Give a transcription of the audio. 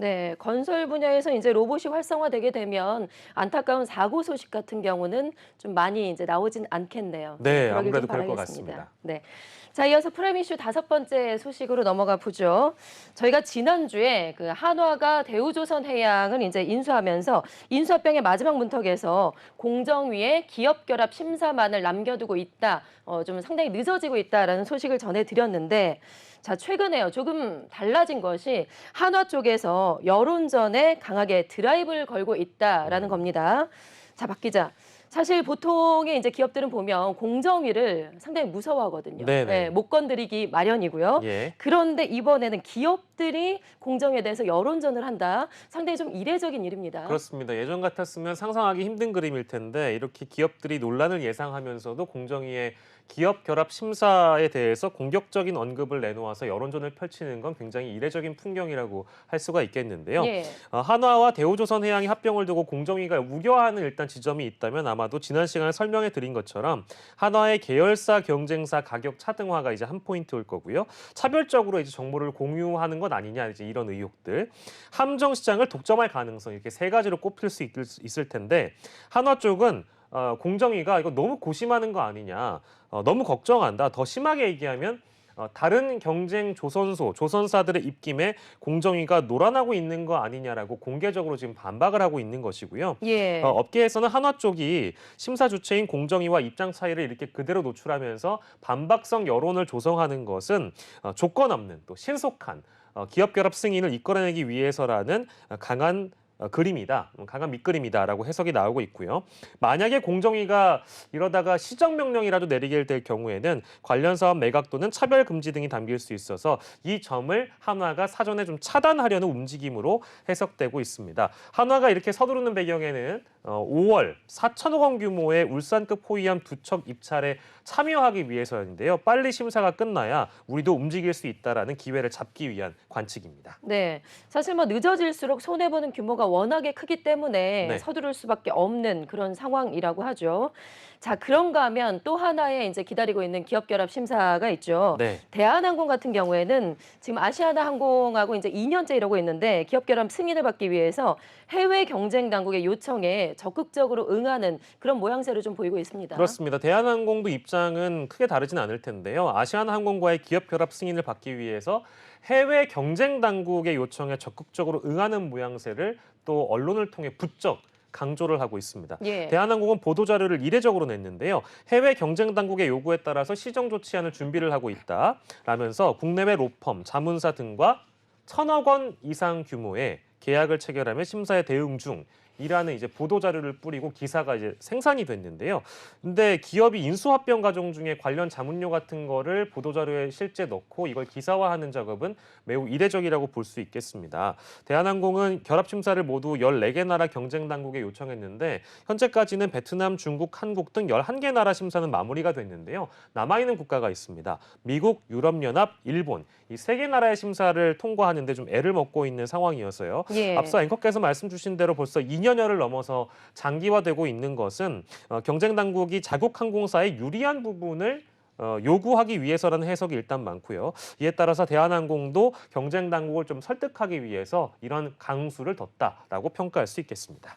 네, 건설 분야에서 이제 로봇이 활성화되게 되면 안타까운 사고 소식 같은 경우는 좀 많이 이제 나오진 않겠네요. 네, 네, 그러길 좀 아무래도 그럴 것 바라겠습니다. 같습니다. 네. 자, 이어서 프라임 이슈 다섯 번째 소식으로 넘어가 보죠. 저희가 지난주에 그 한화가 대우조선해양을 이제 인수하면서 인수합병의 마지막 문턱에서 공정위에 기업 결합 심사만을 남겨두고 있다. 좀 상당히 늦어지고 있다라는 소식을 전해드렸는데 자, 최근에요. 조금 달라진 것이 한화 쪽에서 여론전에 강하게 드라이브를 걸고 있다라는 겁니다. 자, 박 기자. 사실 보통의 이제 기업들은 보면 공정위를 상당히 무서워하거든요. 예, 네네. 못 건드리기 마련이고요. 예. 그런데 이번에는 기업들이 공정위에 대해서 여론전을 한다. 상당히 좀 이례적인 일입니다. 그렇습니다. 예전 같았으면 상상하기 힘든 그림일 텐데 이렇게 기업들이 논란을 예상하면서도 공정위의 기업 결합 심사에 대해서 공격적인 언급을 내놓아서 여론전을 펼치는 건 굉장히 이례적인 풍경이라고 할 수가 있겠는데요. 예. 한화와 대우조선해양이 합병을 두고 공정위가 우려하는 일단 지점이 있다면 아마도 지난 시간에 설명해 드린 것처럼 한화의 계열사 경쟁사 가격 차등화가 이제 한 포인트일 거고요. 차별적으로 이제 정보를 공유하는 것 아니냐 이제 이런 의혹들. 함정 시장을 독점할 가능성 이렇게 세 가지로 꼽힐 수 있을 텐데 한화 쪽은 공정위가 이거 너무 고심하는 거 아니냐, 너무 걱정한다. 더 심하게 얘기하면 다른 경쟁 조선사들의 입김에 공정위가 놀아나고 있는 거 아니냐라고 공개적으로 지금 반박을 하고 있는 것이고요. 예. 업계에서는 한화 쪽이 심사 주체인 공정위와 입장 차이를 이렇게 그대로 노출하면서 반박성 여론을 조성하는 것은 조건 없는 또 신속한 기업 결합 승인을 이끌어내기 위해서라는 강한 그림이다, 강한 밑그림이다라고 해석이 나오고 있고요. 만약에 공정위가 이러다가 시정명령이라도 내리게 될 경우에는 관련 사업 매각 또는 차별 금지 등이 담길 수 있어서 이 점을 한화가 사전에 좀 차단하려는 움직임으로 해석되고 있습니다. 한화가 이렇게 서두르는 배경에는 5월 4천억 원 규모의 울산급 호위함 두 척 입찰에 참여하기 위해서였는데요. 빨리 심사가 끝나야 우리도 움직일 수 있다라는 기회를 잡기 위한 관측입니다. 네. 사실 뭐 늦어질수록 손해보는 규모가 워낙에 크기 때문에 네. 서두를 수밖에 없는 그런 상황이라고 하죠. 자, 그런가 하면 또 하나의 이제 기다리고 있는 기업 결합 심사가 있죠. 네. 대한항공 같은 경우에는 지금 아시아나항공하고 이제 2년째 이러고 있는데 기업 결합 승인을 받기 위해서 해외 경쟁 당국의 요청에 적극적으로 응하는 그런 모양새를 좀 보이고 있습니다. 그렇습니다. 대한항공도 입장은 크게 다르진 않을 텐데요. 아시아나항공과의 기업 결합 승인을 받기 위해서 해외 경쟁 당국의 요청에 적극적으로 응하는 모양새를 또 언론을 통해 부쩍 강조를 하고 있습니다. 예. 대한항공은 보도자료를 이례적으로 냈는데요. 해외 경쟁 당국의 요구에 따라서 시정 조치안을 준비를 하고 있다라면서 국내외 로펌, 자문사 등과 1,000억 원 이상 규모의 계약을 체결하며 심사에 대응 중 이라는 이제 보도 자료를 뿌리고 기사가 이제 생산이 됐는데요. 근데 기업이 인수합병 과정 중에 관련 자문료 같은 거를 보도 자료에 실제 넣고 이걸 기사화하는 작업은 매우 이례적이라고 볼 수 있겠습니다. 대한항공은 결합 심사를 모두 14개 나라 경쟁 당국에 요청했는데 현재까지는 베트남, 중국, 한국 등 11개 나라 심사는 마무리가 됐는데요. 남아 있는 국가가 있습니다. 미국, 유럽연합, 일본 이 세 개 나라의 심사를 통과하는데 좀 애를 먹고 있는 상황이어서요. 예. 앞서 앵커께서 말씀 주신 대로 벌써 2년여를 넘어서 장기화되고 있는 것은 경쟁 당국이 자국 항공사의 유리한 부분을 요구하기 위해서라는 해석이 일단 많고요. 이에 따라서 대한항공도 경쟁 당국을 좀 설득하기 위해서 이런 강수를 뒀다라고 평가할 수 있겠습니다.